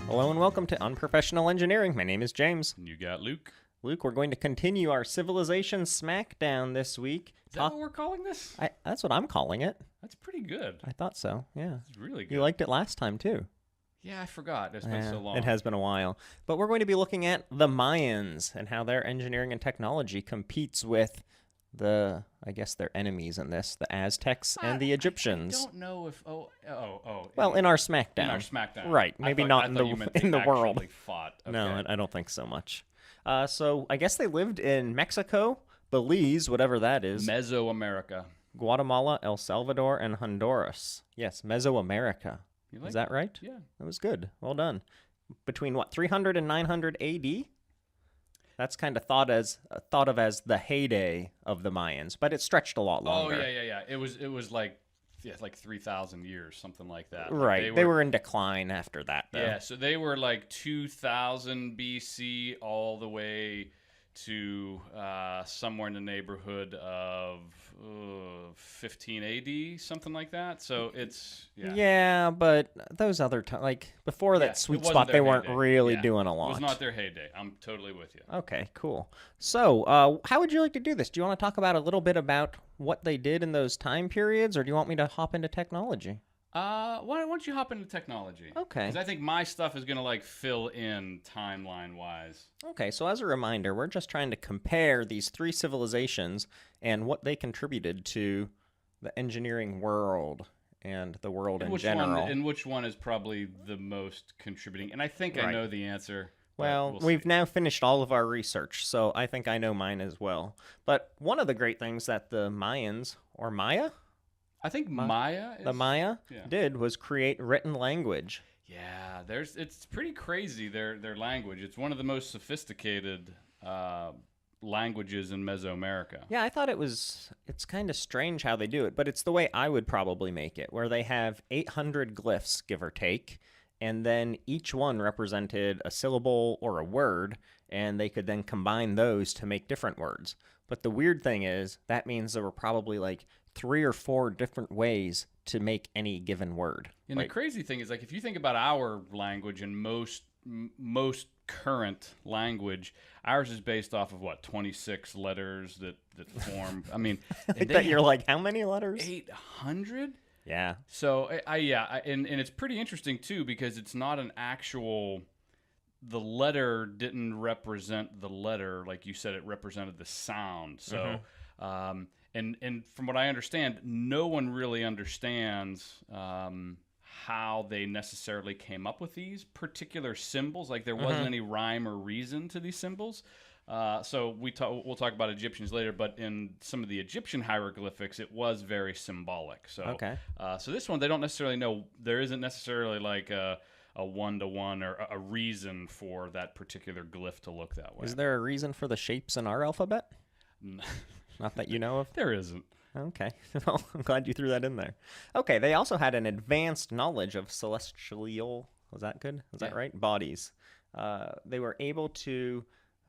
Hello and welcome to Unprofessional Engineering. My name is James. You got Luke. Luke, we're going to continue our Civilization Smackdown this week. Is that what we're calling this? That's what I'm calling it. That's pretty good. I thought so, yeah. It's really good. You liked it last time, too. Yeah, I forgot. It's been so long. It has been a while. But we're going to be looking at the Mayans and how their engineering and technology competes with their enemies in this, the Aztecs and the Egyptians. I don't know if Well, in our Smackdown. In our Smackdown. Right. Maybe not in the world. Fought. Okay. No, I don't think so much. So I guess they lived in Mexico, Belize, whatever that is. Mesoamerica. Guatemala, El Salvador, and Honduras. Yes, Mesoamerica. Is that right? Yeah. That was good. Well done. Between 300 and 900 AD? That's kind of thought of as the heyday of the Mayans, but it stretched a lot longer. Oh, yeah. It was like 3,000 years, something like that. Right. They were in decline after that, though. Yeah, so they were like 2000 BC all the way to somewhere in the neighborhood of 15 AD, something like that. So it's, Yeah, but those other before that sweet spot, they weren't really doing a lot. It was not their heyday. I'm totally with you. Okay, cool. So how would you like to do this? Do you want to talk about a little bit about what they did in those time periods, or do you want me to hop into technology? Why don't you hop into technology? Okay. Because I think my stuff is going to fill in timeline-wise. Okay, so as a reminder, we're just trying to compare these three civilizations and what they contributed to the engineering world and the world in general. And which one is probably the most contributing? And I think I know the answer. Well, we've now finished all of our research, so I think I know mine as well. But one of the great things that the Mayans, or Maya? I think Maya did was create written language. Yeah, it's pretty crazy, their language. It's one of the most sophisticated languages in Mesoamerica. Yeah, I thought it's kind of strange how they do it, but it's the way I would probably make it, where they have 800 glyphs, give or take, and then each one represented a syllable or a word, and they could then combine those to make different words. But the weird thing is, that means there were probably 3 or 4 different ways to make any given word. And the crazy thing is, if you think about our language and most current language, ours is based off of 26 letters that form. I mean, you're how many letters? 800. Yeah. So and it's pretty interesting too, because it's not an actual. The letter didn't represent the letter, like you said. It represented the sound. So. Mm-hmm. And from what I understand, no one really understands how they necessarily came up with these particular symbols. There wasn't any rhyme or reason to these symbols. So we'll talk about Egyptians later, but in some of the Egyptian hieroglyphics, it was very symbolic. So, so this one, they don't necessarily know. There isn't necessarily a one-to-one or a reason for that particular glyph to look that way. Is there a reason for the shapes in our alphabet? Not that you know of? There isn't. Okay. Well, I'm glad you threw that in there. Okay, they also had an advanced knowledge of celestial, was that good? Was that right? Bodies. They were able to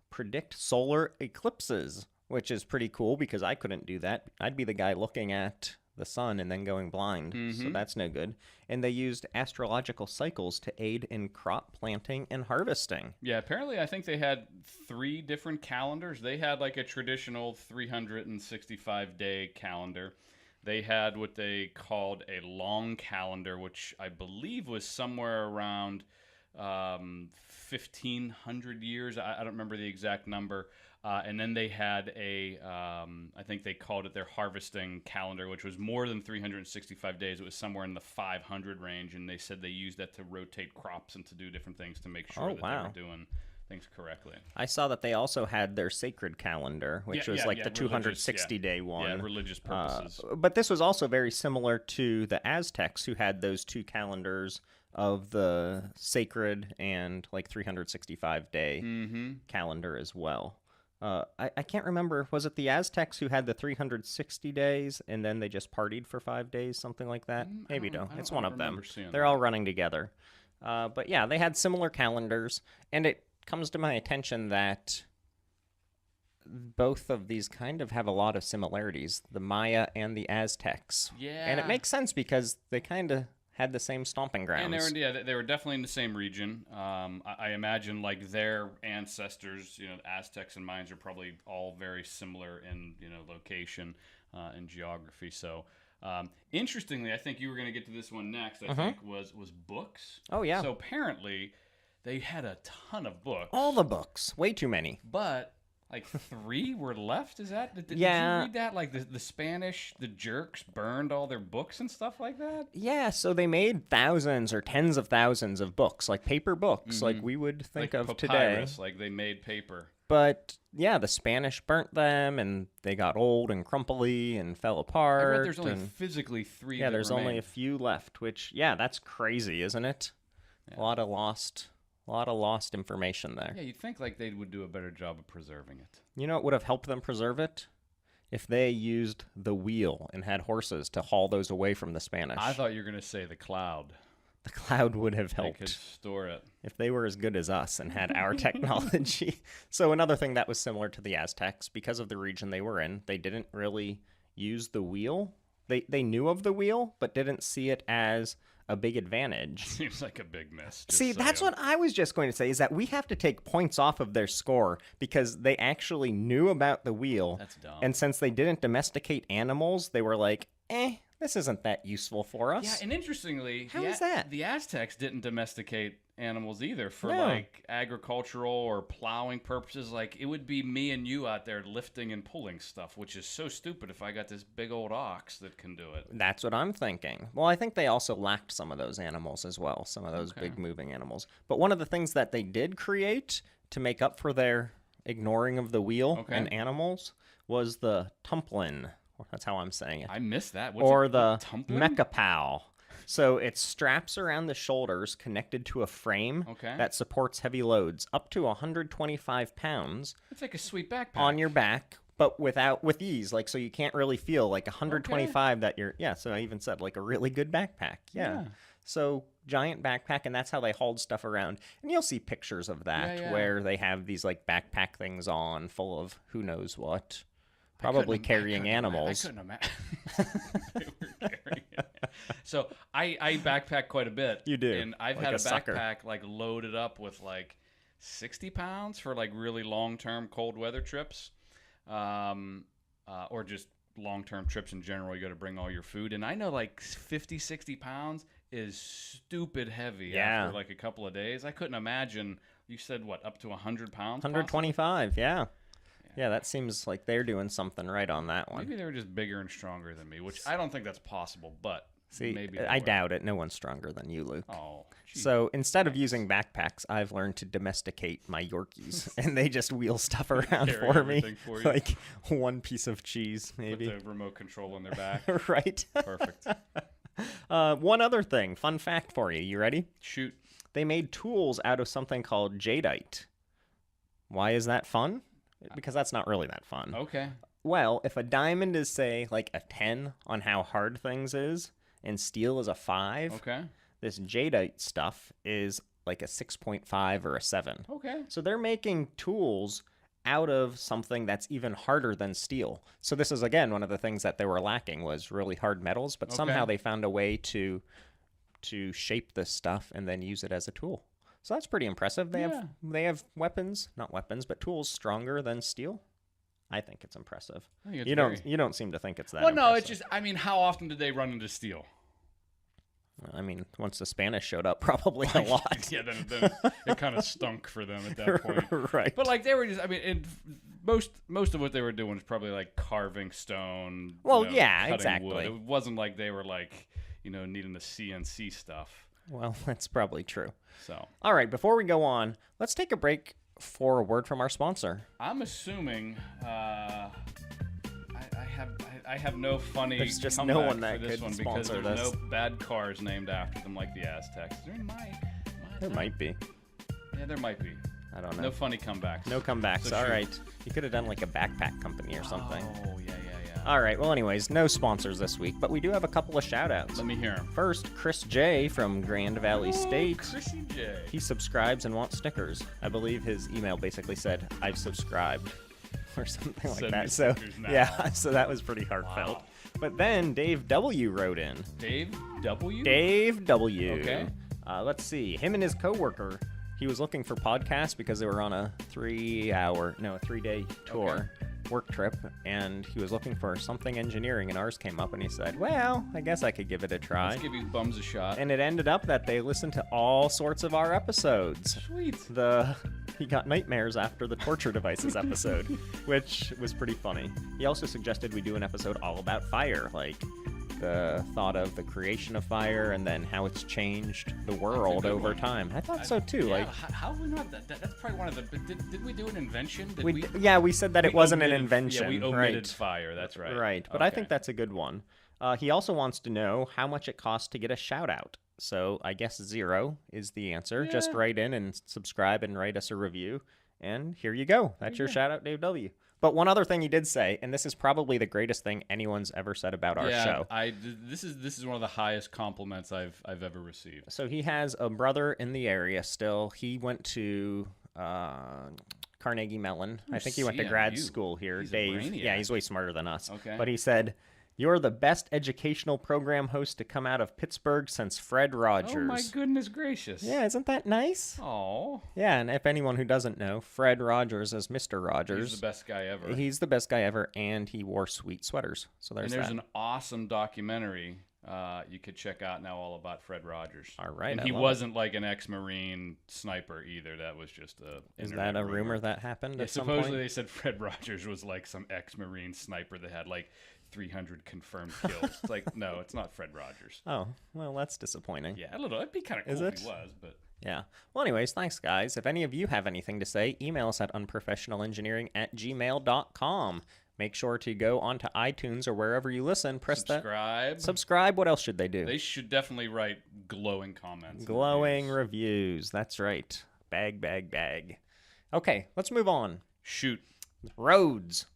predict solar eclipses, which is pretty cool because I couldn't do that. I'd be the guy looking at the sun and then going blind, so that's no good. And they used astrological cycles to aid in crop planting and harvesting. Yeah, apparently I think they had 3 different calendars. They had a traditional 365-day calendar. They had what they called a long calendar, which I believe was somewhere around 1,500 years. I don't remember the exact number. And then they had I think they called it their harvesting calendar, which was more than 365 days. It was somewhere in the 500 range, and they said they used that to rotate crops and to do different things to make sure they were doing things correctly. I saw that they also had their sacred calendar, which was the 260-day one. Yeah, religious purposes. But this was also very similar to the Aztecs, who had those 2 calendars of the sacred and 365-day calendar as well. I can't remember. Was it the Aztecs who had the 360 days and then they just partied for 5 days, something like that? Maybe no. It's one of them. They're all running together. But yeah, they had similar calendars, and it comes to my attention that both of these kind of have a lot of similarities, the Maya and the Aztecs. Yeah. And it makes sense because they kind of had the same stomping grounds. And they were definitely in the same region. I imagine like their ancestors, the Aztecs and Mayans are probably all very similar in location and geography. So interestingly, I think you were going to get to this one next. I think was books. Oh yeah. So apparently, they had a ton of books. All the books, way too many. But like 3 were left. Is that? Did you read that? Like the Spanish, the jerks burned all their books and stuff like that. Yeah, so they made thousands or tens of thousands of books, like paper books, like we would think like of papyrus, today. like they made paper. But yeah, the Spanish burnt them, and they got old and crumply and fell apart. I read there's only physically 3. Yeah, there's remain. only a few left. Which that's crazy, isn't it? Yeah. A lot of lost information there. Yeah, you'd think like they would do a better job of preserving it. You know what would have helped them preserve it? If they used the wheel and had horses to haul those away from the Spanish. I thought you were going to say the cloud. The cloud would have helped. They could store it. If they were as good as us and had our technology. So another thing that was similar to the Aztecs, because of the region they were in, they didn't really use the wheel. They knew of the wheel, but didn't see it as a big advantage. Seems like a big miss. See, that's what I was just going to say, is that we have to take points off of their score because they actually knew about the wheel. That's dumb. And since they didn't domesticate animals, they were like, this isn't that useful for us. Yeah, and interestingly, how is that? The Aztecs didn't domesticate animals either for like agricultural or plowing purposes. Like it would be me and you out there lifting and pulling stuff, which is so stupid if I got this big old ox that can do it. That's what I'm thinking. Well, I think they also lacked some of those animals as well, some of those big moving animals. But one of the things that they did create to make up for their ignoring of the wheel and animals was the tumplin. That's how I'm saying it. I missed that. Or the mechapow. So it's straps around the shoulders connected to a frame that supports heavy loads up to 125 pounds. It's like a sweet backpack. On your back, but with ease. Like, so you can't really feel like 125 that you're, so I even said like a really good backpack. Yeah. So giant backpack, and that's how they hauled stuff around. And you'll see pictures of that where they have these like backpack things on full of who knows what. Probably carrying animals. I couldn't imagine. They were carrying it. So I backpack quite a bit. You do. And I've like had a sucker. backpack like loaded up with like 60 pounds for like really long-term cold weather trips, or just long-term trips in general. You got to bring all your food. And I know like 50, 60 pounds is stupid heavy after like a couple of days. I couldn't imagine. You said what, up to 100 pounds? 125, yeah. Yeah, that seems like they're doing something right on that one. Maybe they were just bigger and stronger than me, which I don't think that's possible, but see, maybe I doubt it. No one's stronger than you, Luke. Oh, geez. So instead of using backpacks, I've learned to domesticate my Yorkies, and they just wheel stuff around for me. For you. Like one piece of cheese, maybe. With the remote control on their back. Right. Perfect. One other thing, fun fact for you. You ready? Shoot. They made tools out of something called jadeite. Why is that fun? Because that's not really that fun. Okay. Well, if a diamond is, say, like a 10 on how hard things is, and steel is a 5, this jadeite stuff is like a 6.5 or a 7. Okay. So they're making tools out of something that's even harder than steel. So this is, again, one of the things that they were lacking was really hard metals, but somehow they found a way to shape this stuff and then use it as a tool. So that's pretty impressive. They have weapons, not weapons, but tools stronger than steel. I think it's impressive. You don't seem to think it's that. Well, no, impressive. it's just, I mean, how often did they run into steel? I mean, once the Spanish showed up, probably a lot. Yeah, then it kind of stunk for them at that point. Right. But like they were just, I mean, most of what they were doing was probably like carving stone. Well, cutting exactly. wood. It wasn't like they were like, needing the CNC stuff. Well, that's probably true. So, all right, before we go on, let's take a break for a word from our sponsor. I'm assuming I have no funny. There's just no one that for this could one sponsor because there's this. no bad cars named after them like the Aztecs. There might be. Yeah, there might be. I don't know. No funny comebacks. No comebacks. So All right. You could have done like a backpack company or something. Oh, yeah. All right. Well, anyways, no sponsors this week, but we do have a couple of shout-outs. Let me hear them. First, Chris J. from Grand Valley State. Chrissy J. He subscribes and wants stickers. I believe his email basically said, I've subscribed. or something like Send that. me So stickers now. yeah, so that was pretty heartfelt. Wow. But then Dave W wrote in. Dave W? Dave W. Okay. Let's see. Him and his coworker, he was looking for podcasts because they were on a 3-day tour, work trip, and he was looking for something engineering, and ours came up, and he said, well, I guess I could give it a try. Let's give these bums a shot. And it ended up that they listened to all sorts of our episodes. Sweet. He got nightmares after the torture devices episode, which was pretty funny. He also suggested we do an episode all about fire, like the thought of the creation of fire and then how it's changed the world over time. I thought so too. Yeah, how we not that's probably one of the. Did we do an invention? We said that it wasn't an invention. Yeah, we omitted fire. That's right. Right, but I think that's a good one. He also wants to know how much it costs to get a shout out. So I guess 0 is the answer. Yeah. Just write in and subscribe and write us a review. And here you go. That's your shout out, Dave W. But one other thing he did say, and this is probably the greatest thing anyone's ever said about our show. This is one of the highest compliments I've ever received. So he has a brother in the area still. He went to Carnegie Mellon. I think he went to grad school here. He's a Dave. brainiac. Yeah, he's way smarter than us. Okay. But he said, "You're the best educational program host to come out of Pittsburgh since Fred Rogers." Oh my goodness gracious. Yeah, isn't that nice? Oh. Yeah, and if anyone who doesn't know, Fred Rogers is Mr. Rogers. He's the best guy ever. He's the best guy ever, and he wore sweet sweaters. So there's there's that. an awesome documentary you could check out now all about Fred Rogers. All right, and I he love wasn't like an ex-Marine sniper either. That was just a. Is that a rumor that happened Yeah, at some supposedly point? they said Fred Rogers was like some ex-Marine sniper that had like 300 confirmed kills. It's like, no, it's not Fred Rogers. Oh, well, that's disappointing. Yeah, a little. It'd be kind of cool Is if it? he was, but. Yeah. Well, anyways, thanks, guys. If any of you have anything to say, email us at unprofessionalengineering@gmail.com. Make sure to go onto iTunes or wherever you listen. Press Subscribe. Subscribe. What else should they do? They should definitely write glowing comments. and Glowing reviews. reviews. That's right. Bag, bag, bag. Okay, let's move on. Shoot. Roads.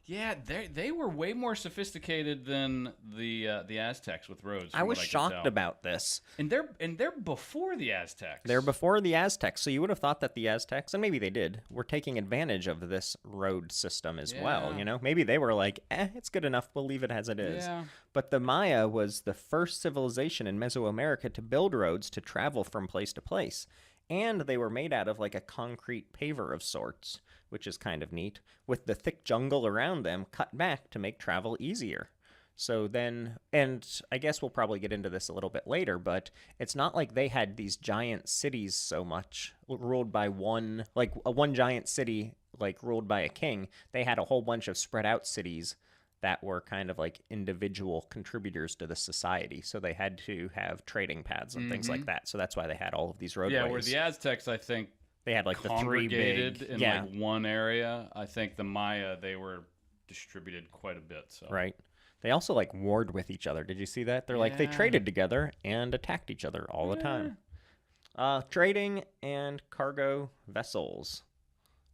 Yeah, they were way more sophisticated than the Aztecs with roads. I from was what could shocked tell. about this. And they're before the Aztecs. They're before the Aztecs, so you would have thought that the Aztecs, and maybe they did, were taking advantage of this road system as well, Yeah. you know? Maybe they were like, it's good enough, we'll leave it as it is. Yeah. But the Maya was the first civilization in Mesoamerica to build roads to travel from place to place. And they were made out of like a concrete paver of sorts, which is kind of neat, with the thick jungle around them cut back to make travel easier. So then, and I guess we'll probably get into this a little bit later, but it's not like they had these giant cities so much ruled by one giant city, like ruled by a king. They had a whole bunch of spread out cities that were kind of like individual contributors to the society. So they had to have trading paths and things like that. So that's why they had all of these roadways. Yeah, where the Aztecs, I think, they had like the three congregated big, in like one area. I think the Maya, they were distributed quite a bit. So. Right. They also like warred with each other. Did you see that? They're like, they traded together and attacked each other all the time. Trading and cargo vessels.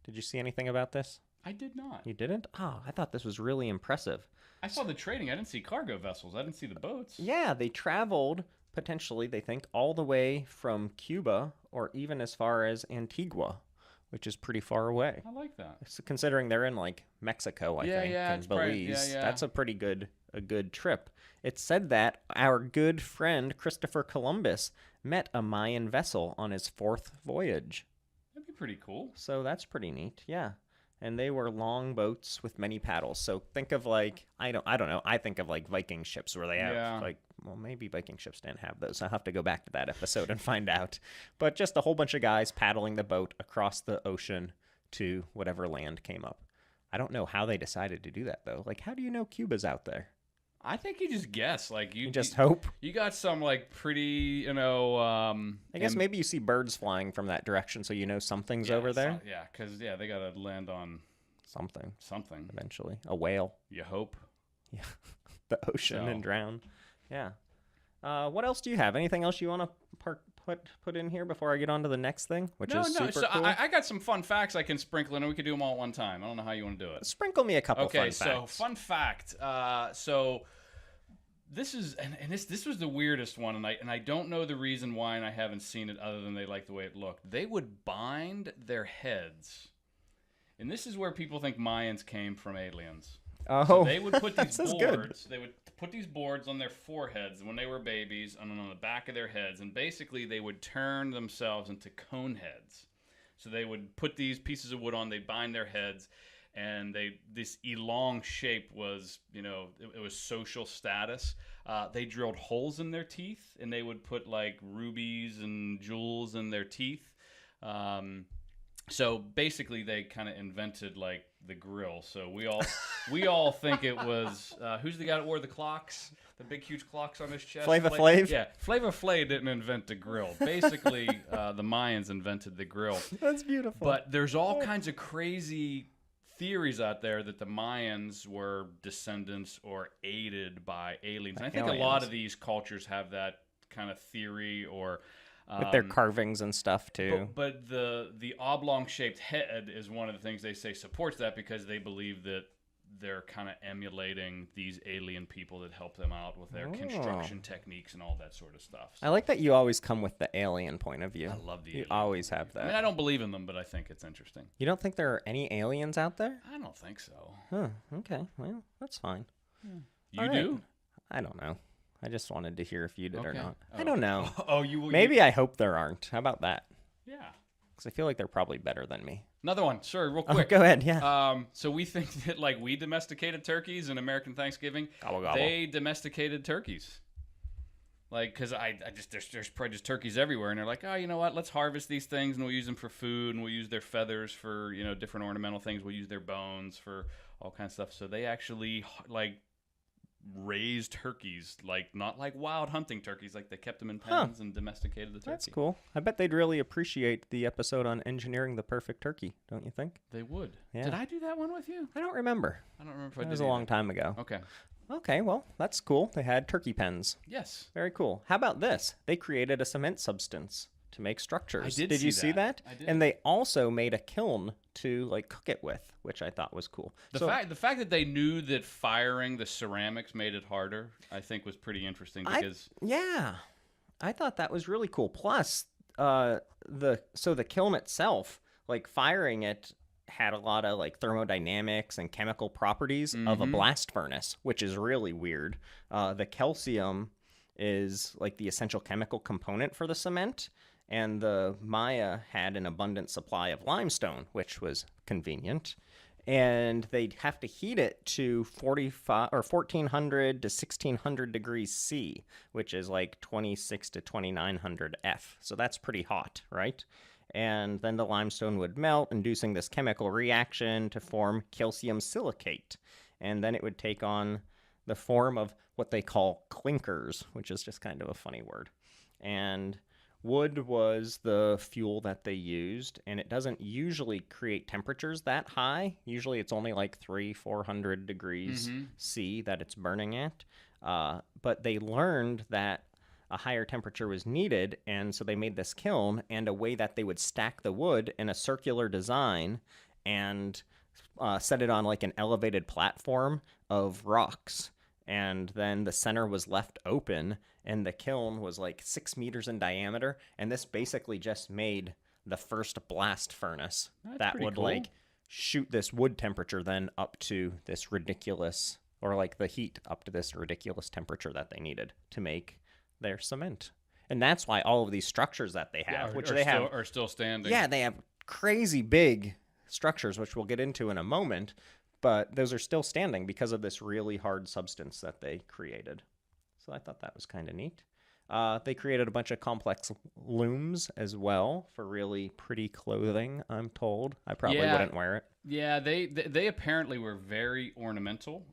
Did you see anything about this? I did not. You didn't? Oh, I thought this was really impressive. I saw the trading. I didn't see cargo vessels. I didn't see the boats. Yeah, they traveled, potentially, they think, all the way from Cuba or even as far as Antigua, which is pretty far away. I like that. So considering they're in like Mexico, I think, and Belize, yeah. that's a pretty good trip. It said that our good friend Christopher Columbus met a Mayan vessel on his 4th voyage. That'd be pretty cool. So that's pretty neat, yeah. And they were long boats with many paddles. So think of like, I don't know. I think of like Viking ships where they have like, well, maybe Viking ships didn't have those. I'll have to go back to that episode and find out. But just a whole bunch of guys paddling the boat across the ocean to whatever land came up. I don't know how they decided to do that though. Like, how do you know Cuba's out there? I think you just guess. Like You just hope. You got some like pretty, I guess maybe you see birds flying from that direction, so you know something's over there. because they got to land on Something eventually. A whale. You hope. Yeah, the ocean and drown. Yeah. What else do you have? Anything else you want to put in here before I get on to the next thing, which is super so cool? I got some fun facts I can sprinkle in, and we could do them all at one time. I don't know how you want to do it. Sprinkle me a couple Okay, fun facts. so fun fact. So this is and this was the weirdest one, and I don't know the reason why, and I haven't seen it other than they like the way it looked. They would bind their heads And this is where people think Mayans came from aliens. Oh, So they would put these this is good. boards. They would put these boards on their foreheads when they were babies, and on the back of their heads, and basically they would turn themselves into cone heads. So they would put these pieces of wood on. They bind their heads, and this elong shape was, it was social status. They drilled holes in their teeth, and they would put like rubies and jewels in their teeth. So basically, they kind of invented like the grill. So we all think it was who's the guy that wore the clocks, the big huge clocks on his chest? Flava Flav? Yeah, Flava Flav didn't invent the grill. Basically, the Mayans invented the grill. That's beautiful. But there's all kinds of crazy theories out there that the Mayans were descendants or aided by aliens. And I think a lot of these cultures have that kind of theory, or with their carvings and stuff too. But the oblong-shaped head is one of the things they say supports that, because they believe that they're kind of emulating these alien people that help them out with their construction techniques and all that sort of stuff. So I like that you always come with the alien point of view. I love the You alien. always have that. I mean, I don't believe in them, but I think it's interesting. You don't think there are any aliens out there? I don't think so. Huh. Okay. Well, that's fine. You All right. do? I don't know. I just wanted to hear if you did or Okay. not. Oh. I don't know. you Maybe I hope there aren't. How about that? Yeah. Because I feel like they're probably better than me. Another one, sure, real Oh, quick. go ahead. Yeah. So we think that like we domesticated turkeys in American Thanksgiving. Gobble, gobble. They domesticated turkeys. Like, because I just there's probably just turkeys everywhere, and they're like, oh, you know what? Let's harvest these things, and we'll use them for food, and we'll use their feathers for different ornamental things. We'll use their bones for all kinds of stuff. So they actually like raised turkeys, like not like wild hunting turkeys, like they kept them in pens and domesticated the turkey. That's cool. I bet they'd really appreciate the episode on engineering the perfect turkey, don't you think? They would. Yeah. Did I do that one with you? I don't remember. I don't remember if I It did. was a long time ago. Okay. Okay, well, that's cool. They had turkey pens. Yes. Very cool. How about this? They created a cement substance to make structures. I did you see see that? I did. And they also made a kiln to like cook it with, which I thought was cool. The fact that they knew that firing the ceramics made it harder, I think, was pretty interesting, because I thought that was really cool. Plus, the kiln itself, like firing it, had a lot of like thermodynamics and chemical properties of a blast furnace, which is really weird. The calcium is like the essential chemical component for the cement, and the Maya had an abundant supply of limestone, which was convenient. And they'd have to heat it to 1400 to 1600 degrees C, which is like 26 to 2900 F. So that's pretty hot, right? And then the limestone would melt, inducing this chemical reaction to form calcium silicate. And then it would take on the form of what they call clinkers, which is just kind of a funny word. And wood was the fuel that they used, and it doesn't usually create temperatures that high. Usually it's only like 400 degrees C that it's burning at. But they learned that a higher temperature was needed, and so they made this kiln and a way that they would stack the wood in a circular design and set it on like an elevated platform of rocks. And then the center was left open, and the kiln was like 6 meters in diameter, and this basically just made the first blast furnace that would cool. like shoot this wood temperature then up to this ridiculous, or like the heat up to this ridiculous temperature that they needed to make their cement. And that's why all of these structures that they have, are still standing. Yeah, they have crazy big structures, which we'll get into in a moment, but those are still standing because of this really hard substance that they created. So I thought that was kind of neat. They created a bunch of complex looms as well for really pretty clothing, I'm told. I probably wouldn't wear it. Yeah, they apparently were very ornamental,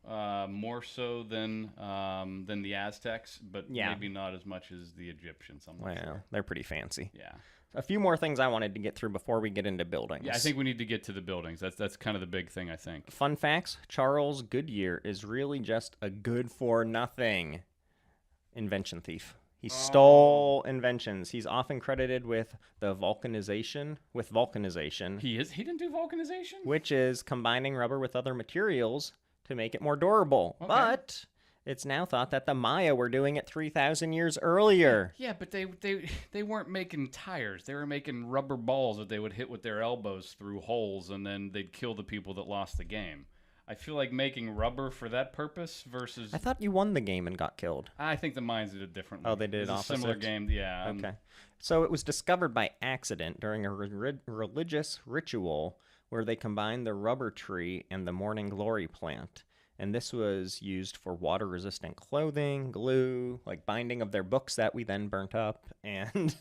more so than the Aztecs, but maybe not as much as the Egyptians. Sure. They're pretty fancy. Yeah. A few more things I wanted to get through before we get into buildings. Yeah, I think we need to get to the buildings. That's kind of the big thing, I think. Fun facts, Charles Goodyear is really just a good-for-nothing invention thief. He stole inventions. He's often credited with vulcanization. He didn't do vulcanization? Which is combining rubber with other materials to make it more durable. Okay. But It's now thought that the Maya were doing it 3,000 years earlier. Yeah, but they weren't making tires. They were making rubber balls that they would hit with their elbows through holes, and then they'd kill the people that lost the game. I feel like making rubber for that purpose versus... I thought you won the game and got killed. I think the Mayans did it differently. Oh, they did it was opposite? a similar game, yeah. Okay. So it was discovered by accident during a religious ritual where they combined the rubber tree and the morning glory plant. And this was used for water-resistant clothing, glue, like binding of their books that we then burnt up, and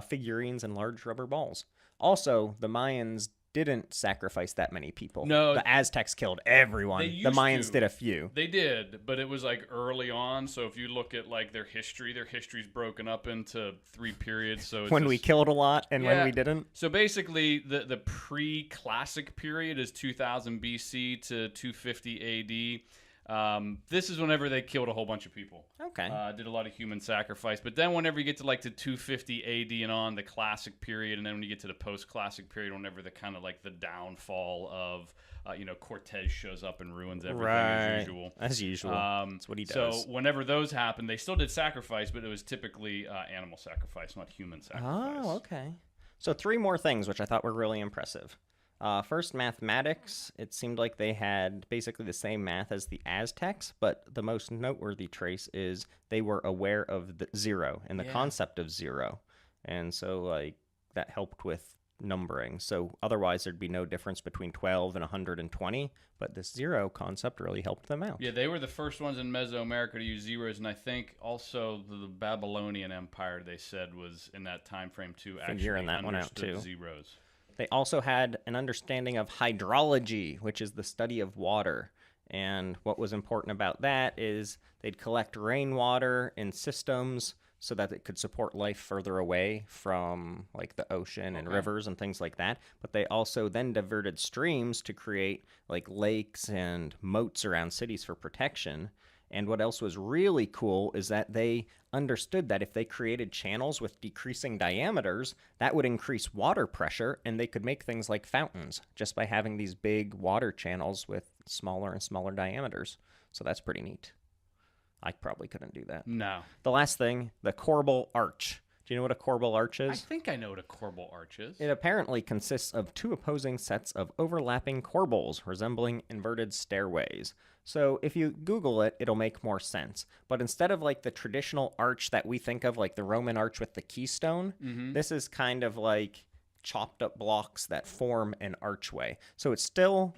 figurines and large rubber balls. Also, the Mayans didn't sacrifice that many people. No. The Aztecs killed everyone. The Mayans did a few. They did, but it was like early on. So if you look at like their history's broken up into 3 periods. So it's when we killed a lot and when we didn't. So basically, the pre-classic period is 2000 BC to 250 AD. This is whenever they killed a whole bunch of people. Okay. Did a lot of human sacrifice. But then whenever you get to like the 250 AD and on, the classic period, and then when you get to the post-classic period, whenever the kind of like the downfall of, Cortez shows up and ruins everything as usual. As usual. That's what he does. So whenever those happened, they still did sacrifice, but it was typically animal sacrifice, not human sacrifice. Oh, okay. So 3 more things, which I thought were really impressive. First, mathematics. It seemed like they had basically the same math as the Aztecs, but the most noteworthy trace is they were aware of the zero and the concept of zero. And so, like, that helped with numbering. So otherwise, there'd be no difference between 12 and 120, but this zero concept really helped them out. Yeah, they were the first ones in Mesoamerica to use zeros, and I think also the Babylonian Empire, they said, was in that time frame too. Figuring that one out too. Zeros. They also had an understanding of hydrology, which is the study of water. And what was important about that is they'd collect rainwater in systems so that it could support life further away from like the ocean and rivers and things like that. But they also then diverted streams to create like lakes and moats around cities for protection. And what else was really cool is that they understood that if they created channels with decreasing diameters, that would increase water pressure, and they could make things like fountains just by having these big water channels with smaller and smaller diameters. So that's pretty neat. I probably couldn't do that. No. The last thing, the Korbel Arch. Do you know what a Korbel Arch is? I think I know what a Korbel Arch is. It apparently consists of 2 opposing sets of overlapping corbels resembling inverted stairways. So if you Google it, it'll make more sense. But instead of like the traditional arch that we think of, like the Roman arch with the keystone, this is kind of like chopped up blocks that form an archway. So it's still...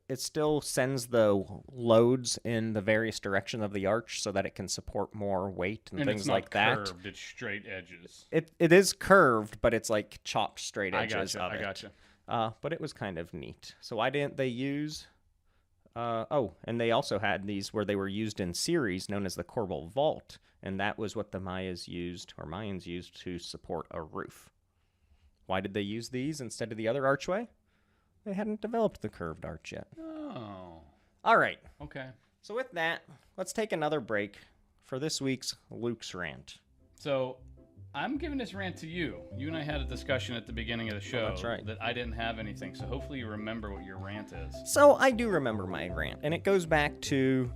it still sends the loads in the various directions of the arch so that it can support more weight and things like that. It's not curved, it's straight edges. It is curved, but it's like chopped straight edges of it. I gotcha. But it was kind of neat. So why didn't they use... and they also had these where they were used in series known as the Korbel Vault, and that was what the Mayans used to support a roof. Why did they use these instead of the other archway? They hadn't developed the curved arch yet. Oh. All right. Okay. So with that, let's take another break for this week's Luke's Rant. So I'm giving this rant to you. You and I had a discussion at the beginning of the show that's right. that I didn't have anything. So hopefully you remember what your rant is. So I do remember my rant, and it goes back to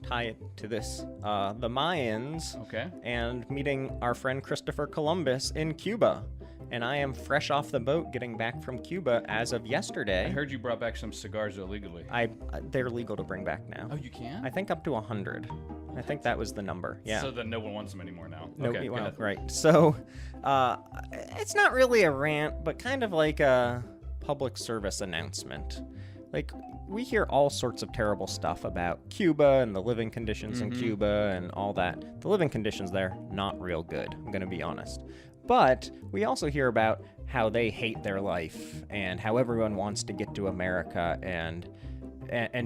tie it to this. The Mayans and meeting our friend Christopher Columbus in Cuba. And I am fresh off the boat getting back from Cuba as of yesterday. I heard you brought back some cigars illegally. They're legal to bring back now. Oh, you can? I think up to 100. I think that was the number. Yeah. So that no one wants them anymore now. Okay, well, right. So it's not really a rant, but kind of like a public service announcement. Like, we hear all sorts of terrible stuff about Cuba and the living conditions in Cuba and all that. The living conditions there, not real good, I'm going to be honest. But we also hear about how they hate their life and how everyone wants to get to America and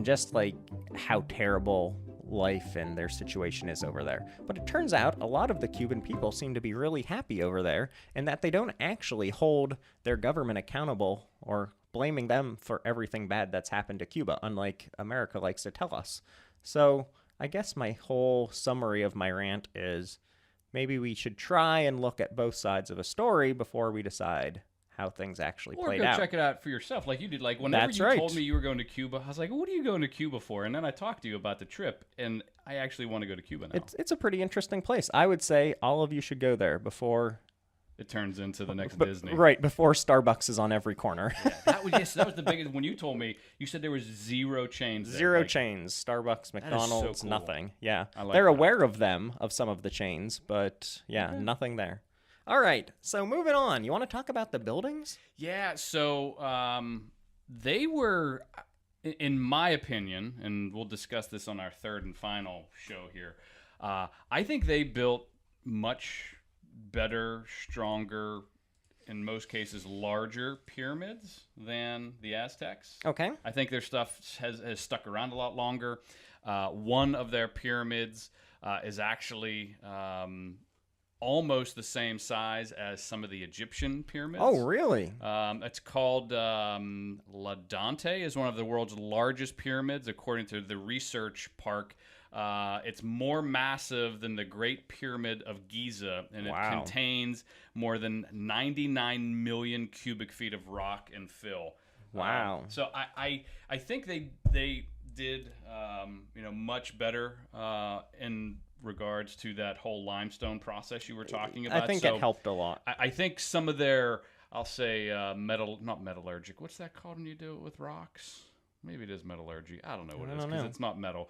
just like how terrible life and their situation is over there. But it turns out a lot of the Cuban people seem to be really happy over there and that they don't actually hold their government accountable or blaming them for everything bad that's happened to Cuba, unlike America likes to tell us. So I guess my whole summary of my rant is maybe we should try and look at both sides of a story before we decide how things actually Or played go out. check it out for yourself, like you did. Like whenever That's you right. told me you were going to Cuba, I was like, "What are you going to Cuba for?" And then I talked to you about the trip, and I actually want to go to Cuba now. It's a pretty interesting place. I would say all of you should go there before It turns into the next Disney. Right, before Starbucks is on every corner. Yeah, that was the biggest. When you told me, you said there was zero chains. There. Zero Like, chains, Starbucks, McDonald's, cool. nothing. Yeah. I like They're that. aware of them, of some of the chains, but yeah, nothing there. All right, so moving on. You want to talk about the buildings? Yeah, so they were, in my opinion, and we'll discuss this on our third and final show here. I think they built much better, stronger, in most cases, larger pyramids than the Aztecs. Okay. I think their stuff has stuck around a lot longer. One of their pyramids is actually almost the same size as some of the Egyptian pyramids. Oh, really? It's called La Dante, is one of the world's largest pyramids, according to the research park. It's more massive than the Great Pyramid of Giza, and it contains more than 99 million cubic feet of rock and fill. Wow. So I think they did much better in regards to that whole limestone process you were talking about. I think it helped a lot. I think some of their, I'll say, not metallurgic. What's that called when you do it with rocks? Maybe it is metallurgy. I don't know what it is because it's not metal.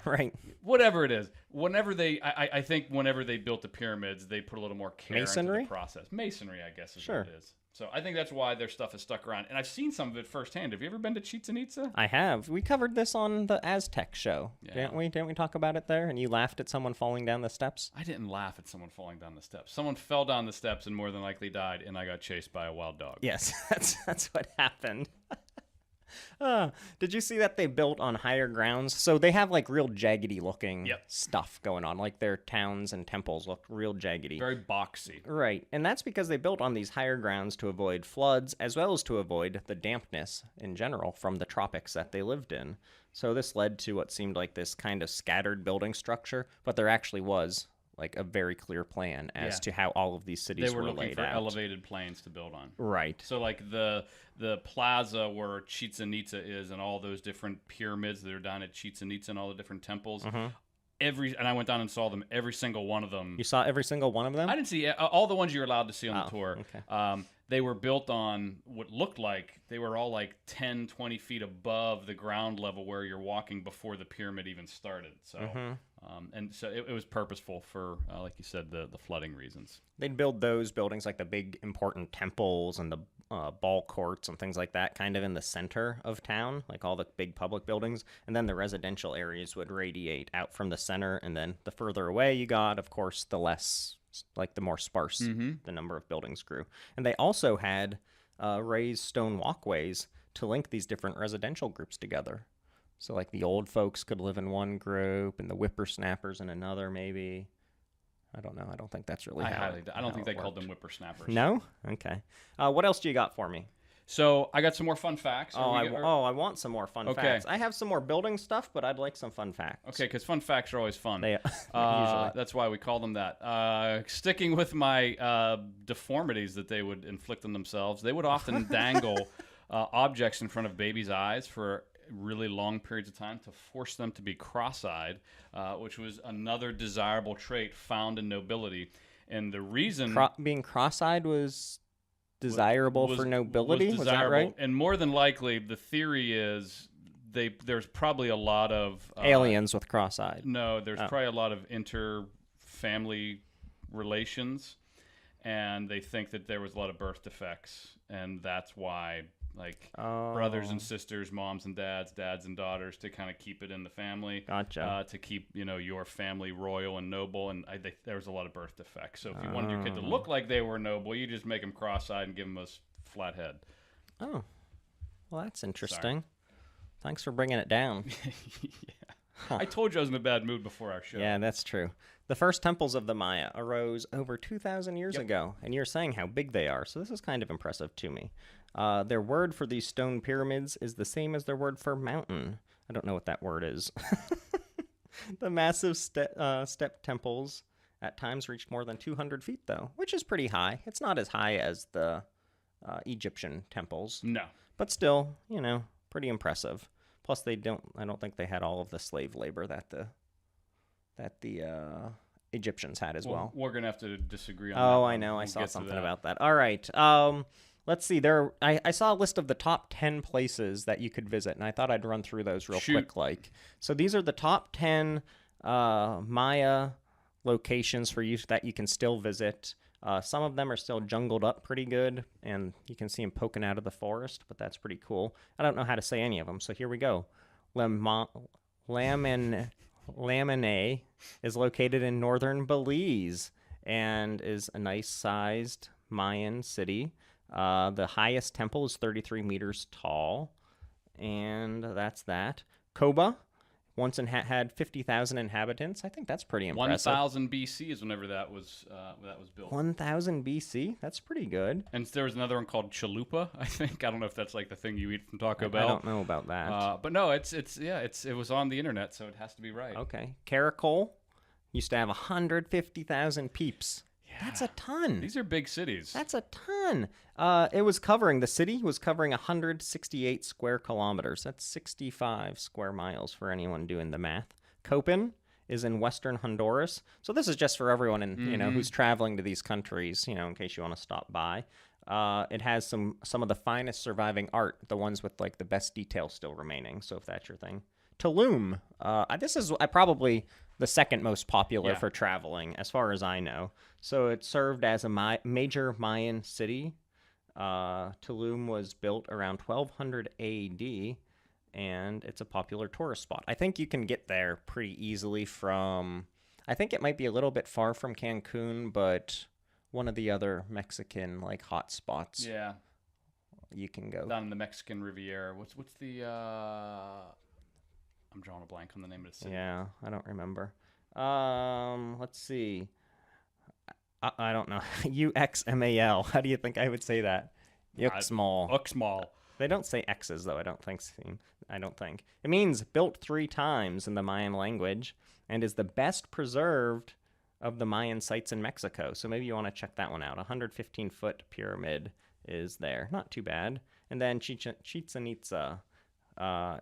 Right. Whatever it is. I think whenever they built the pyramids, they put a little more care Masonry? into the process. Masonry, I guess, is Sure. what it is. So I think that's why their stuff has stuck around. And I've seen some of it firsthand. Have you ever been to Chichen Itza? I have. We covered this on the Aztec show, didn't we? Didn't we talk about it there? And you laughed at someone falling down the steps? I didn't laugh at someone falling down the steps. Someone fell down the steps and more than likely died, and I got chased by a wild dog. Yes, that's what happened. Did you see that they built on higher grounds? So they have like real jaggedy looking stuff going on. Like their towns and temples look real jaggedy. Very boxy. Right. And that's because they built on these higher grounds to avoid floods as well as to avoid the dampness in general from the tropics that they lived in. So this led to what seemed like this kind of scattered building structure, but there actually was like a very clear plan as to how all of these cities They were looking laid for out. elevated plains to build on. Right. So like the plaza where Chichen Itza is and all those different pyramids that are down at Chichen Itza and all the different temples. And I went down and saw them, every single one of them. You saw every single one of them? I didn't see all the ones you were allowed to see on the tour. Okay. They were built on what looked like they were all like 10, 20 feet above the ground level where you're walking before the pyramid even started. So, it was purposeful for, like you said, the flooding reasons. They'd build those buildings like the big important temples and the ball courts and things like that kind of in the center of town, like all the big public buildings. And then the residential areas would radiate out from the center. And then the further away you got, of course, the less, like the more sparse the number of buildings grew. And they also had raised stone walkways to link these different residential groups together. So like the old folks could live in one group and the whippersnappers in another maybe. I don't know. I don't think that's really I don't think they called them whippersnappers. No? Okay. What else do you got for me? So I got some more fun facts. I want some more fun facts. I have some more building stuff, but I'd like some fun facts. Okay, because fun facts are always fun. They usually. That's why we call them that. Sticking with my deformities that they would inflict on themselves, they would often dangle objects in front of babies' eyes for really long periods of time to force them to be cross-eyed, which was another desirable trait found in nobility. And the reason being cross-eyed was desirable for nobility? Was that right? And more than likely, the theory is there's probably a lot of aliens with cross-eyed. No, there's probably a lot of inter-family relations, and they think that there was a lot of birth defects, and that's why, like, brothers and sisters, moms and dads and daughters, to kind of keep it in the family. Gotcha. To keep, your family royal and noble, and there was a lot of birth defects. So if you wanted your kid to look like they were noble, you just make them cross-eyed and give them a flat head. Oh, well, that's interesting. Thanks for bringing it down. I told you I was in a bad mood before our show. Yeah, that's true. The first temples of the Maya arose over 2,000 years ago, and you're saying how big they are, so this is kind of impressive to me. Their word for these stone pyramids is the same as their word for mountain. I don't know what that word is. The massive step temples at times reached more than 200 feet, though, which is pretty high. It's not as high as the Egyptian temples. No. But still, pretty impressive. Plus, I don't think they had all of the slave labor that the Egyptians had as well. We're gonna have to disagree on that. Oh, one. I know. I We'll saw get to something that. about that. All right. Let's see. I saw a list of the top 10 places that you could visit, and I thought I'd run through those real quick. So these are the top 10 Maya locations for you that you can still visit. Some of them are still jungled up pretty good, and you can see them poking out of the forest, but that's pretty cool. I don't know how to say any of them, so here we go. Lamine is located in northern Belize and is a nice-sized Mayan city. The highest temple is 33 meters tall, and that's that. Koba once had 50,000 inhabitants. I think that's pretty impressive. 1000 BC is whenever that was built. 1000 BC? That's pretty good. And there was another one called chalupa, I think. I don't know if that's like the thing you eat from Taco Bell. I don't know about that. But no, it was on the internet, so it has to be right. Okay. Caracol used to have 150,000 peeps. Yeah. That's a ton. These are big cities. That's a ton. The city was covering 168 square kilometers. That's 65 square miles for anyone doing the math. Copan is in western Honduras. So this is just for everyone who's traveling to these countries, in case you want to stop by. It has some of the finest surviving art, the ones with like the best detail still remaining. So if that's your thing. Tulum. This is probably the second most popular for traveling, as far as I know. So it served as a major Mayan city. Tulum was built around 1200 AD, and it's a popular tourist spot. I think you can get there pretty easily I think it might be a little bit far from Cancun, but one of the other Mexican hot spots. Yeah. You can go. Down in the Mexican Riviera. What's the I'm drawing a blank on the name of the city. Yeah, I don't remember. Let's see. I don't know. UXMAL. How do you think I would say that? Uxmal. Uxmal. They don't say X's though. I don't think. It means built 3 times in the Mayan language, and is the best preserved of the Mayan sites in Mexico. So maybe you want to check that one out. 115-foot pyramid is there. Not too bad. And then Chichen Itza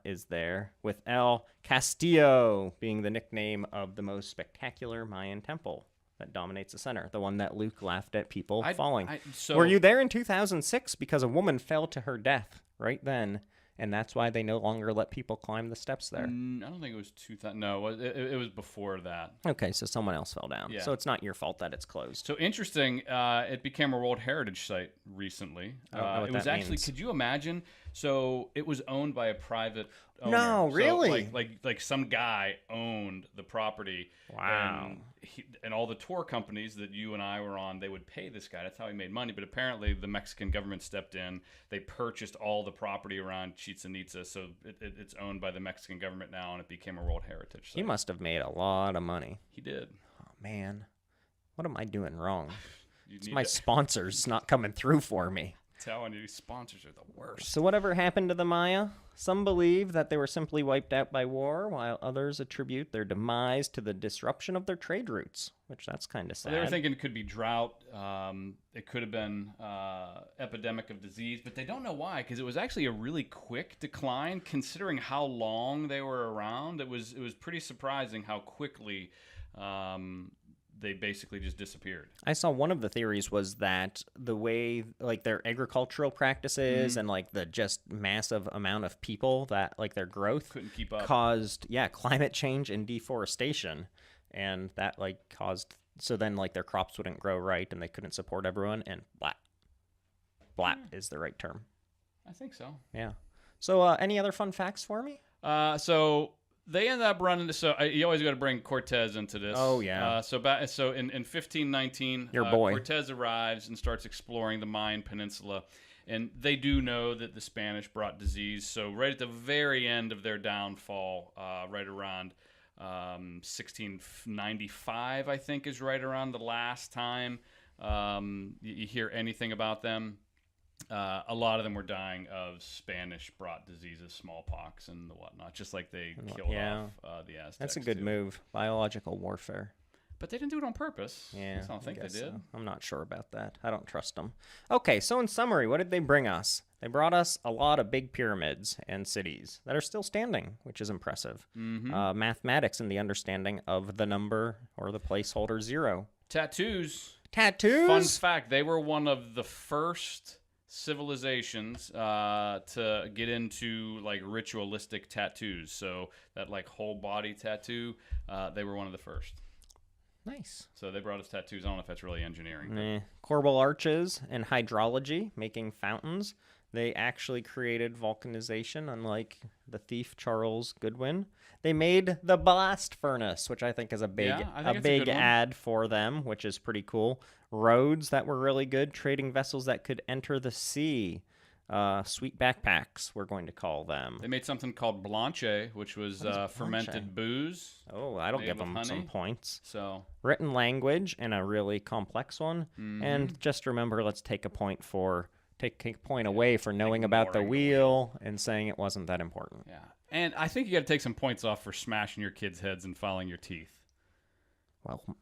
is there, with El Castillo being the nickname of the most spectacular Mayan temple that dominates the center, the one that Luke laughed at people falling. Were you there in 2006? Because a woman fell to her death right then, and that's why they no longer let people climb the steps there. I don't think it was 2000. No, it was before that. Okay, so someone else fell down. Yeah. So it's not your fault that it's closed. So interesting, it became a World Heritage Site recently. I don't know what it was that actually, means. could you imagine? So it was owned by a private owner. No, really? So like some guy owned the property. Wow. And all the tour companies that you and I were on, they would pay this guy. That's how he made money. But apparently the Mexican government stepped in. They purchased all the property around Chichen Itza. So it's owned by the Mexican government now, and it became a World Heritage Site. He must have made a lot of money. He did. Oh, man. What am I doing wrong? It's my sponsors not coming through for me. Telling you, sponsors are the worst. So whatever happened to the Maya? Some believe that they were simply wiped out by war, while others attribute their demise to the disruption of their trade routes, which that's kind of sad. Well, they were thinking it could be drought. It could have been epidemic of disease, but they don't know why, because it was actually a really quick decline considering how long they were around. It was pretty surprising how quickly they basically just disappeared. I saw one of the theories was that the way their agricultural practices and the just massive amount of people that their growth couldn't keep up caused climate change and deforestation, and that caused so then their crops wouldn't grow right and they couldn't support everyone, and blat is the right term. I think so. Yeah. So any other fun facts for me? So they end up running. So you always got to bring Cortez into this. Oh yeah. So in 1519, your boy Cortez arrives and starts exploring the Mayan Peninsula, and they do know that the Spanish brought disease. So right at the very end of their downfall, right around 1695, I think, is right around the last time you hear anything about them. A lot of them were dying of Spanish-brought diseases, smallpox and the whatnot, just like they killed off the Aztecs. That's a good move. Biological warfare. But they didn't do it on purpose. Yeah, I don't think they guess did. so. I'm not sure about that. I don't trust them. Okay, so in summary, what did they bring us? They brought us a lot of big pyramids and cities that are still standing, which is impressive. Mathematics and the understanding of the number or the placeholder 0. Tattoos. Tattoos? Fun fact, they were one of the first civilizations to get into like ritualistic tattoos. So that like whole body tattoo, they were one of the first. Nice. So they brought us tattoos. I don't know if that's really engineering. Korbel arches and hydrology, making fountains. They actually created volcanization, unlike the thief Charles Goodwin. They made the blast furnace, which I think is a big, good one. add for them, which is pretty cool. Roads that were really good. Trading vessels that could enter the sea. Sweet backpacks, we're going to call them. They made something called blanche, which was fermented booze. Oh, that'll give them some points. So written language and a really complex one. And just remember, let's take a point away for knowing about the wheel and saying it wasn't that important. Yeah. And I think you got to take some points off for smashing your kids' heads and filing your teeth.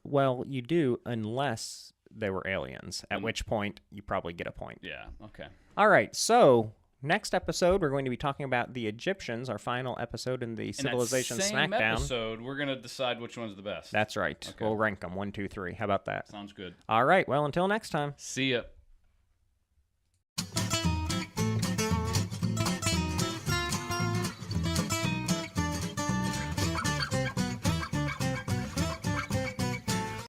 Well, you do unless they were aliens, at which point you probably get a point. Yeah, okay. All right, so next episode we're going to be talking about the Egyptians, our final episode in the Civilization Smackdown. In that same episode, we're going to decide which one's the best. That's right. Okay. We'll rank them 1, 2, 3. How about that? Sounds good. All right, well, until next time. See ya.